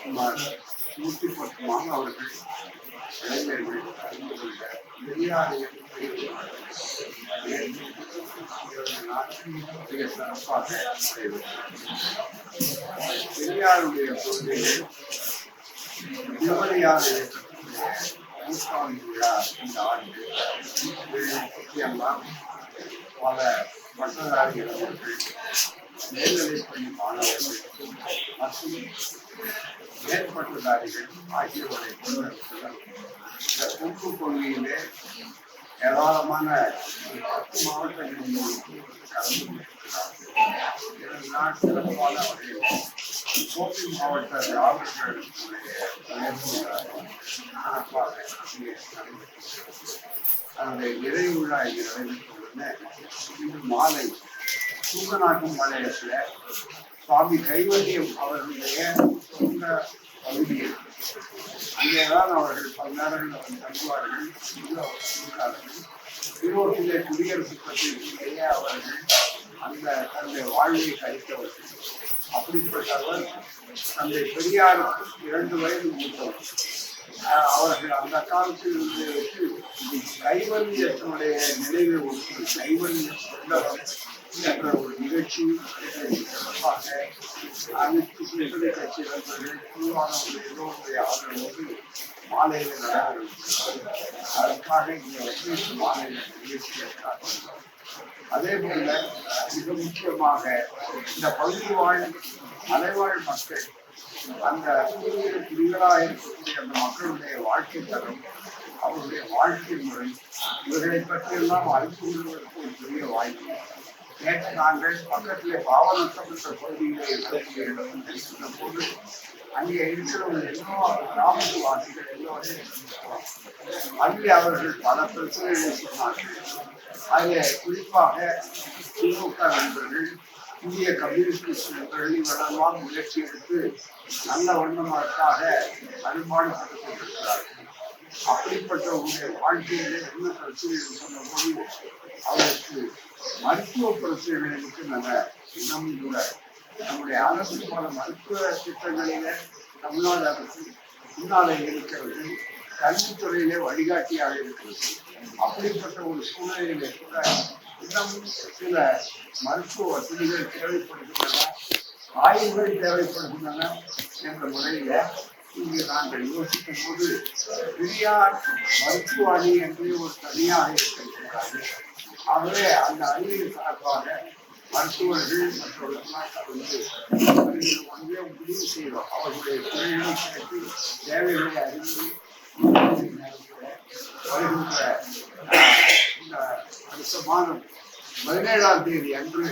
சுமார் 110 அவர்கள் இளைஞர்கள் அறிந்து கொண்ட பெரியாரையும் மிக சிறப்பாக பெரியாருடைய கொள்கைகள் திருமலையார் நூற்றாண்டு விழா இந்த ஆண்டு முக்கியமாக பல பட்டதாரிகள் அவர்கள் மேல்நிலைப்பள்ளி மாணவர்கள் மற்றும் மேற்பட்டதாரிகள் ஆகியோரை கொண்டிருக்கிறார். இந்த பொறுப்பு கொள்கையிலே ஏராளமான 10 மாவட்டங்களில் கலந்து கொண்டிருக்கிறார்கள். சிறப்பான வகையில் கோபி மாவட்ட திராவிடர்களுடைய அதனுடைய நிறைவு விழா நடைபெற்றுள்ளன. இன்று மாலை தூக்கநாட்டம் பாளையத்தில் சுவாமி கைவல்யம் அவர்களுடைய சொந்த பகுதியில் அங்கேதான் அவர்கள் பல நேரங்களில் தங்குவார்கள். ஈரோட்டிலே குடியரசு பற்றிய அவர்கள் அந்த தன்னுடைய வாழ்வை கழித்தவர்கள். அப்படிப்பட்டவர் தந்தை பெரியார் 2 வயது மூத்தவர். அவர்கள் அந்த காலத்தில் கைவல்யத்தினுடைய நினைவை ஒன்று கைவல்யம் கொண்டவர் என்ற ஒரு நிகழ்ச்சி சிறப்பாக அனைத்து சுயசலை கட்சி இளைஞர்கள் குழுவானவர்கள் எல்லோருடைய ஆதரவோடு மாலையில் நடைபெறும். அதற்காக இங்கே வந்து மாலையில் நிகழ்ச்சி ஏற்றார்கள். அதே போல மிக முக்கியமாக இந்த பகுதி வாழ் மலைவாழ் மக்கள் அந்த குடிகளாக இருக்கக்கூடிய அந்த மக்களுடைய வாழ்க்கை தரம், அவருடைய வாழ்க்கை முறை, இவர்களை பற்றியெல்லாம் அறிந்து கொள்வதற்கு ஒரு பெரிய வாய்ப்பு. நேற்று நாங்கள் பக்கத்திலே பாவநத்தம் என்ற பகுதியிலே இருக்கக்கூடிய இடம் இருக்கின்ற போது அங்கே இருக்கிறவங்க எல்லா கிராமத்து வாசிகள் எல்லோரையும் அங்கே அவர்கள் பல பிரச்சனைகளை சொன்னார்கள். அதில் குறிப்பாக திமுக நண்பர்கள், இந்திய கம்யூனிஸ்ட் நண்பர்கள் இவரெல்லாம் முயற்சி எடுத்து நல்ல வண்ணமாக அனுமானப்பட்டுக் கொண்டிருக்கிறார்கள். அப்படிப்பட்டவருடைய வாழ்க்கையிலே என்ன பிரச்சனைகள் சொன்னபோது அவருக்கு மருத்துவ பிரச்சனைகள் இருக்கின்றன. இன்னமும் கூட நம்முடைய அரசு பல மருத்துவ திட்டங்களிலே தமிழ்நாடு அரசு முன்னாலே இருக்கிறது, கல்வித்துறையிலே வழிகாட்டியாக இருக்கிறது. அப்படிப்பட்ட ஒரு சூழ்நிலையிலே கூட இன்னமும் சில மருத்துவ வசதிகள் தேவைப்படுகின்றன, ஆய்வுகள் தேவைப்படுகின்றன என்ற முறையில இங்கு நாங்கள் யோசிக்கும் போது பெரியார் மருத்துவ அணி என்று ஒரு தனியாக இருக்கிறார்கள். ஆகவே அந்த அணியின் சார்பாக மருத்துவர்கள் மற்றவர்களாக வந்து ஒன்றே முடிவு செய்தோம். அவர்களுடைய துறைகளை கிடைத்து தேவைகளை அறிந்து வருகின்ற இந்த அடுத்த மாதம் 17ஆம் தேதி அன்று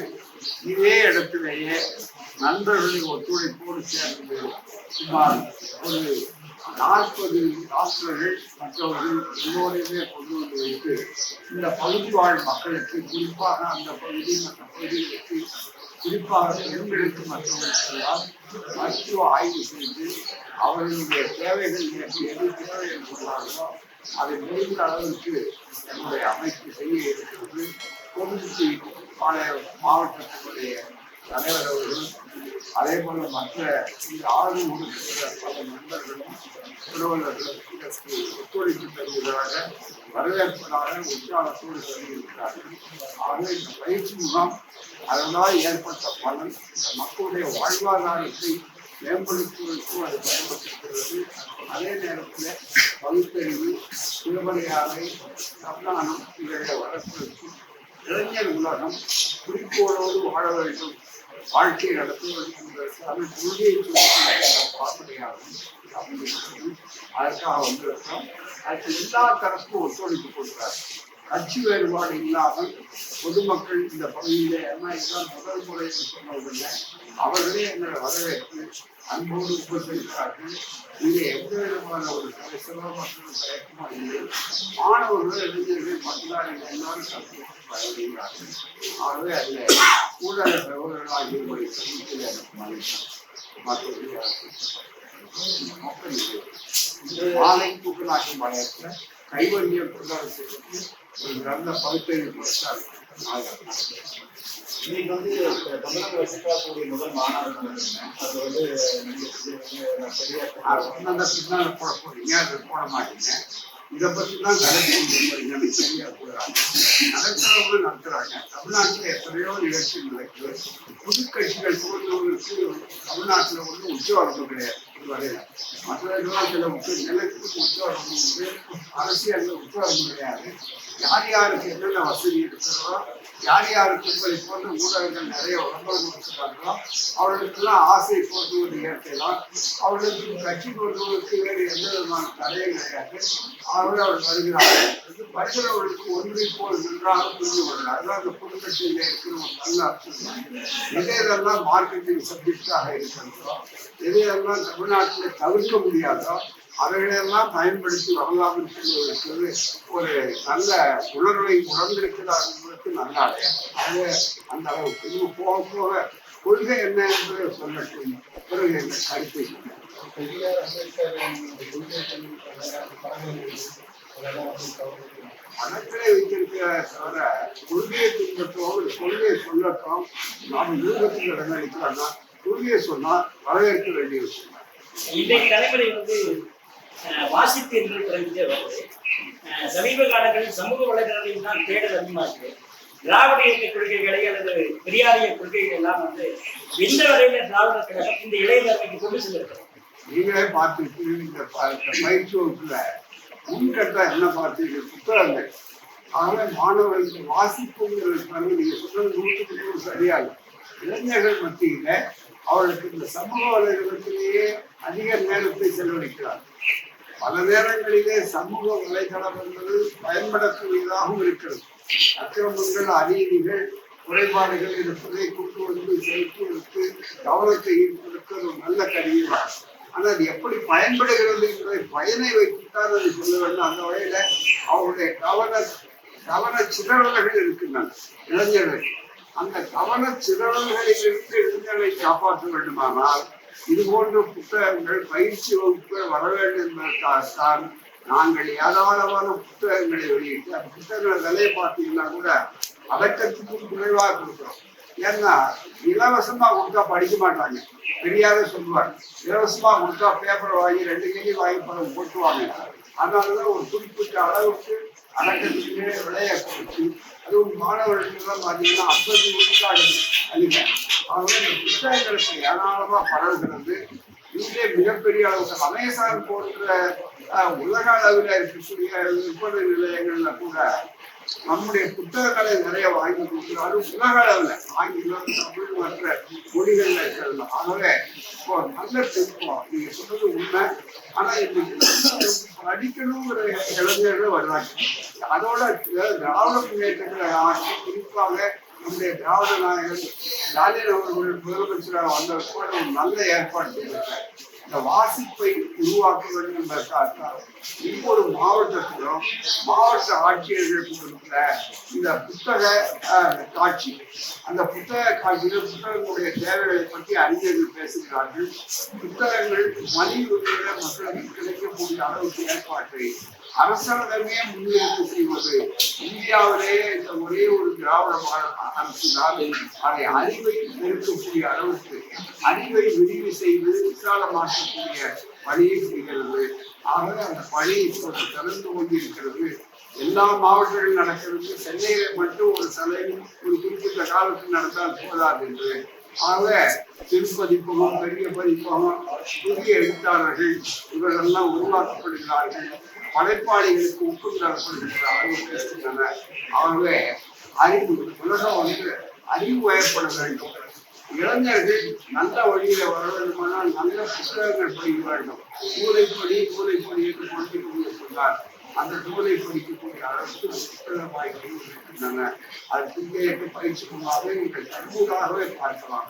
இதே இடத்திலேயே நண்பர்களின் ஒத்துழைப்போடு சேர்ந்து சுமார் ஒரு 40 டாக்டர்கள் மற்றவர்கள் எல்லோரையுமே கொண்டு வந்து வைத்து இந்த பகுதி வாழ் மக்களுக்கு, குறிப்பாக அந்த பகுதி மற்ற பகுதிகளுக்கு, குறிப்பாக பெண்களுக்கு மற்றவர்களுக்கெல்லாம் மருத்துவ ஆய்வு செய்து அவர்களுடைய தேவைகள் எனக்கு எது தேவை என்று சொன்னார்களோ அதை முடிந்த அளவிற்கு என்னுடைய அமைப்பு செய்ய இருக்கிறது. தொகுதி மாவட்டத்தினுடைய தலைவர் அவர்கள், அதே போல மற்ற இந்த ஆறு உறுப்பினர் பல நண்பர்களும் திருவள்ளுவர்களும் இதற்கு ஒத்துழைப்பு தருவதாக வரவேற்பதாக உற்சாகத்தோடு சொல்லியிருக்கிறார்கள். ஆகவே இந்த பயிற்சி முகாம் அதனால் ஏற்பட்ட பலன் மக்களுடைய வாழ்வாதாரத்தை மேம்படுத்துவதற்கும் அது பயன்படுத்துகிறது. அதே நேரத்தில் பகுத்தறிவு, திருமலையாரை, சம்மானம் இவர்களை வளர்ப்பதற்கும் இளைஞர் உலகம் குறிக்கோளோடு வாழ வேண்டும், வாழ்க்கை நடத்துவது என்பதற்கான கொள்கையை பார்ப்பதையாகும். அதற்காக வந்திருக்கிறோம். அதுக்கு எல்லா தரப்பும் ஒத்துழைப்பு கொடுக்கிறார். கட்சி வேறுபாடு இல்லாமல் பொதுமக்கள் இந்த பகுதியிலே இதுதான் முதல் முறை சொன்னதில்லை, அவர்களே எங்களை வரவேற்று அன்போடு உபசரிக்கிறார்கள். இதில் எந்த விதமான ஒரு சிரமமான தயக்கமா இல்லை. மாணவர்கள், இளைஞர்கள், பட்டதாரிகள் எல்லாரும் கற்றுக் பயன்படுகிறார்கள். ஆகவே அதில் ஊடக சகோதரர்களாக இருவரை சந்திப்பில் எனக்கு மகிழ்ச்சி. மற்றபடி மாலை தூக்கநாட்டம் வளையத்தில் கைவல்யம் கொண்டாடத்திற்கு ஒரு நல்ல பகுத்தறிவு கொடுத்தால் இன்னைக்கு வந்து தமிழக வசிக்கக்கூடிய முதல் மாநாடு நடக்குங்க. அது வந்து பின்னால போட போறீங்க, அது போட மாட்டீங்க. இதை பத்தி தான் கலைஞர்கள் சரியா போடுறாங்க, நடத்துறவங்களும் நடத்துறாங்க. தமிழ்நாட்டில் எத்தனையோ நிகழ்ச்சிகள் நடக்குது. புது கட்சிகள் தோன்றுவதற்கு தமிழ்நாட்டில் ஒன்றும் உச்சவரம்பு கிடையாது. இதுவரையில மற்றவர்களாம் சில நிலத்துக்கு உச்சவரம்பு உண்டு, அரசியல் உச்சவரம்பு கிடையாது. யார் யாருக்கு என்னென்ன வசதி இருக்கிறதோ, யார் யாருக்கு போன்ற ஊடகங்கள் நிறைய விளம்பரம் கொடுத்துருக்காங்களோ அவர்களுக்கெல்லாம் ஆசை தோன்றுவது இயற்கை தான். அவர்களுக்கு கட்சி தோன்றுவதற்கு வேறு எந்த விதமான தடையும் கிடையாது. அவர்கள் வருகிறார்கள். வருகிறவர்களுக்கு ஒன்றை போல் நன்றாக புரிந்து கொள்ளலாம். அதுதான் அந்த புது கட்சியில் இருக்கிற ஒரு நல்ல அர்த்தம். எதையெல்லாம் மார்க்கெட்டிங் சப்ஜெக்டாக இருக்கிறதோ, எதையெல்லாம் தமிழ்நாட்டில் தவிர்க்க முடியாதோ அவைகளெல்லாம் பயன்படுத்தி வரலாம் என்பதற்கு ஒரு நல்ல உணர்வை உணர்ந்திருக்கிறார் என்பதற்கு நல்லாது. அது அந்த அளவுக்கு போக போக கொள்கை என்ன என்று சொல்லட்டும். பிறகு இந்த கருத்தை மனத்திலே வைத்திருக்கிற தவிர கொள்கையை பின்பற்றோம், கொள்கையை சொல்லட்டும். நாம் யூகத்தில் இடமளிக்கிறோம்னா கொள்கையை சொன்னால் வரவேற்க வேண்டிய விஷயம். இன்றைக்கு தலைமுறை வந்து வாசிப்பு என்று குறைந்தே வருது. சமீப காலங்களில் சமூக வலைதளங்களில் தான் தேடல் அதிகமாக இருக்கு. திராவிட இயக்க கொள்கைகளை அல்லது பெரியாரிய கொள்கைகள் எல்லாம் வந்து எந்த வரையில திராவிடர் கழகம் இந்த இளைஞர்களுக்கு கொண்டு செல்லிருக்கிறோம். நீங்களே பார்த்துட்டு இந்த பயிற்சி வகுப்புல முன்கட்ட என்ன பார்த்தீர்கள்? புத்தகங்கள். ஆகவே மாணவர்களுக்கு வாசிப்புங்கிறது நீங்க சொல்றது 100% சரியாது. இளைஞர்கள் மத்தியில அவர்களுக்கு இந்த சமூக வலைதளத்திலேயே அதிக நேரத்தை செலவழிக்கிறார். பல நேரங்களிலே சமூக வலைதளம் என்பது பயன்படக்கூடியதாகவும் இருக்கிறது. அக்கிரமங்கள், அநீதிகள், குறைபாடுகள் இருப்பதை கொண்டு வந்து செலுத்துவதற்கு கவனத்தை ஈர்ப்பதற்கு ஒரு நல்ல கருவிதான். ஆனால் அது எப்படி பயன்படுகிறது என்பதை பயனை வைத்துத்தான் அதை சொல்ல வேண்டும். அந்த வகையில அவருடைய கவன சிதறல்கள் இருக்கின்றன இளைஞர்கள். அந்த கவன சிதறல்களிலிருந்து இளைஞர்களை காப்பாற்ற வேண்டுமானால் இது போன்ற புத்தகங்கள், பயிற்சி வகுப்புகள் வர வேண்டும் என்பதற்காகத்தான் நாங்கள் ஏராளமான புத்தகங்களை வெளியிட்டு, அந்த புத்தகங்களை விலையை பார்த்தீங்கன்னா கூட அடக்கத்துக்கும் குறைவாக கொடுக்குறோம். ஏன்னா இலவசமா கொடுத்தா படிக்க மாட்டாங்க. பெரியாரே சொல்லுவார், இலவசமா கொடுத்தா பேப்பரை வாங்கி 2 கேஜி வாங்கி படம் போட்டுவாங்க. அதனாலதான் ஒரு குறிப்பிட்ட அளவுக்கு அடக்கத்துக்கு விலையை கொடுத்து, அதுவும் மாணவர்களுக்கெல்லாம் பார்த்தீங்கன்னா 50 விழுக்காடு அதிக. ஆகவே இந்த புத்தகங்களுக்கு ஏராளமா பரவுகிறது. இங்கே மிகப்பெரிய அளவுக்கு அமேசான் போன்ற உலக அளவில் இருக்கக்கூடிய விற்பனை நிலையங்கள்ல கூட நம்முடைய புத்தகங்களை நிறைய வாங்கி கொடுக்கிறாரு. உலக அளவில் ஆங்கிலம், தமிழ் மற்ற மொழிகள்ல இருக்கிறது. ஆகவே இப்போ நல்ல திருப்பம். நீங்க சொல்றது உண்மை. ஆனா இன்னைக்கு படிக்கணுங்கிற இளைஞர்கள் வருவாங்க. அதோட திராவிட முன்னேற்றங்களை ஆட்சி, குறிப்பாக நம்முடைய திராவிட நாயகர் ஸ்டாலின் அவர்கள் முதலமைச்சராக வந்ததற்கு ஒரு நல்ல ஏற்பாடு செய்திருக்கார். இந்த வாசிப்பை உருவாக்க வேண்டும் என்பதற்காக ஒவ்வொரு மாவட்டத்திலும் மாவட்ட ஆட்சியர்கள் கொடுக்கிற இந்த புத்தக காட்சி, அந்த புத்தக காட்சியில் புத்தகங்களுடைய தேவைகளை பற்றி அறிஞர்கள் பேசுகிறார்கள். புத்தகங்கள் மலிவு விலையில மக்களுக்கு கிடைக்கக்கூடிய அளவுக்கு ஏற்பாட்டை அரசாங்கமே முன்னெடுப்பு செய்வது. இந்தியாவிலேயே இந்த ஒரே ஒரு திராவிட அரசுதான் அதை அறிவை பெருக்கக்கூடிய அளவுக்கு அறிவை விரிவு செய்து விசாலமாக்கக்கூடிய பணியை செய்கிறது. ஆகவே அந்த பணி இப்போது திறந்து கொண்டிருக்கிறது. எல்லா மாவட்டங்களிலும் நடக்கிறது. சென்னையில மட்டும் ஒரு ஒரு குறிப்பிட்ட காலத்தில் நடந்தால் போதாது என்று. ஆகவே திருப்பதிப்பகம், பெரிய பதிப்பகம், புதிய எழுத்தாளர்கள் இவர்களெல்லாம் உருவாக்கப்படுகிறார்கள். படைப்பாளிகளுக்கு ஊக்கம் தரப்படுகின்ற அளவுக்கு இருக்கின்றன. ஆகவே அறிவு உலகம் அறிவு வயப்பட வேண்டும். இளைஞர்கள் நல்ல வழியில வர வேண்டுமானால் நல்ல புத்தகங்கள் படிக்க வேண்டும். நூலைப்படி என்று குழந்தைகளுக்கு சொன்னார். அந்த நூலை படிக்கக்கூடிய அளவுக்கு புத்தக வாய்ப்புகள் இருக்கின்றன. அது பிள்ளைகளுக்கு பயிற்சி கொண்டாக நீங்கள் கண்கூடாகவே பார்க்கலாம்.